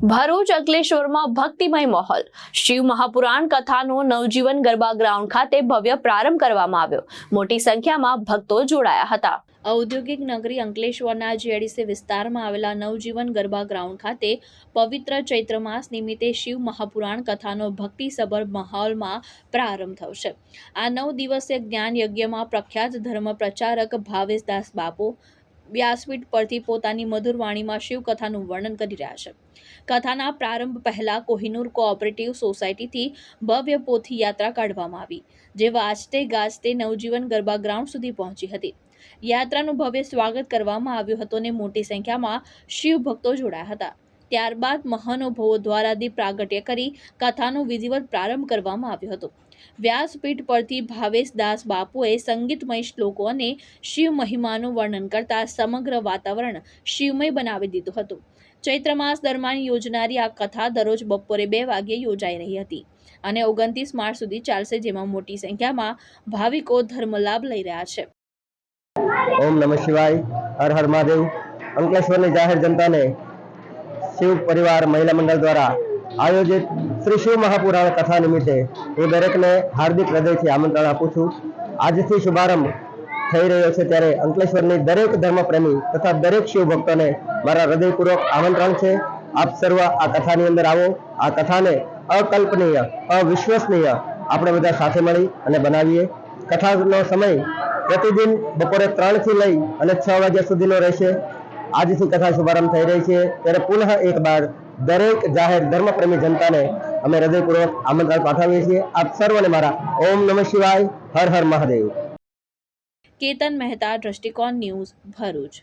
ભરૂચ અંકલેશ્વરમાં ભક્તિમય માહોલ। શિવ મહાપુરાણ કથાનો નવજીવન ગરબા ગ્રાઉન્ડ ખાતે ભવ્ય પ્રારંભ કરવામાં આવ્યો। મોટી સંખ્યામાં ભક્તો જોડાયા હતા। ઔદ્યોગિક નગરી અંકલેશ્વરના જીઆઈડીસી વિસ્તારમાં આવેલા નવજીવન ગરબા ગ્રાઉન્ડ ખાતે પવિત્ર ચૈત્ર માસ નિમિત્તે શિવ મહાપુરાણ કથાનો ભક્તિસભર માહોલમાં પ્રારંભ થયો છે। આ 9 દિવસીય જ્ઞાન યજ્ઞમાં પ્રખ્યાત ધર્મ પ્રચારક ભાવેશદાસ બાપુ વ્યાસપીઠ પરથી પોતાની મધુર વાણીમાં શિવ કથાનું વર્ણન કરી રહ્યા છે। કથાના પ્રારંભ પહેલા કોહિનૂર કોઓપરેટિવ સોસાયટીથી ભવ્ય પોથી યાત્રા કાઢવામાં આવી, જે વાજતે ગાજતે નવજીવન ગરબા ગ્રાઉન્ડ સુધી પહોંચી હતી। યાત્રાનું ભવ્ય સ્વાગત કરવામાં આવ્યું હતું અને મોટી સંખ્યામાં શિવ ભક્તો જોડાયા હતા। ત્યારબાદ મહાનુભાવો દ્વારા દીપ પ્રાગટ્ય કરી કથાનો વિધિવત પ્રારંભ કરવામાં આવ્યો હતો। વ્યાસપીઠ પરથી ભાવેશદાસ બાપુએ સંગીતમય શ્લોકો અને શિવ મહિમાનું વર્ણન કરતા સમગ્ર વાતાવરણ શિવમય બનાવી દીધું હતું। ચૈત્ર માસ દરમિયાન યોજનારી આ કથા દરરોજ બપોરે 2 વાગ્યે યોજાઈ રહી હતી અને 29 માર્ચ સુધી ચાલશે, જેમાં મોટી સંખ્યામાં ભાવિકો ધર્મલાભ લઈ રહ્યા છે। ओम नमः शिवाय, हर हर महादेव। अंकलेश्वरनी जाहिर जनता ने शिव परिवार महिला मंडल द्वारा आयोजित श्री शिव महापुराण कथा निमित्ते हूँ दरेक ने हार्दिक हृदयथी आमंत्रण आपू छूं। आजथी शुभारंभ थई रह्यो छे, त्यारे अंकलेश्वरनी दरेक धर्म प्रेमी तथा दरेक शिव भक्तोने मारा हृदयपूर्वक आमंत्रण छे। आप सर्व आ कथानी अंदर आवो। आ कथाने अकल्पनीय अविश्वसनीय आपणे बधा साथे मळी अने बनावीए। कथानो समय प्रतिदिन बपोरे 3 થી લઈ અને 6 વાગ્યા સુધીનો રહેશે। આજથી કથા શુભારંભ થઈ રહી છે, ત્યારે પુનઃ એક બાર દરેક જાહેર ધર્મપ્રેમી જનતાને અમે હૃદયપૂર્વક આમંત્રણ પાઠવીએ છીએ। આપ સર્વને મારા ઓમ નમઃ શિવાય, હર હર મહાદેવ। કેતન મહેતા, દ્રષ્ટિકોણ ન્યૂઝ, ભરૂચ।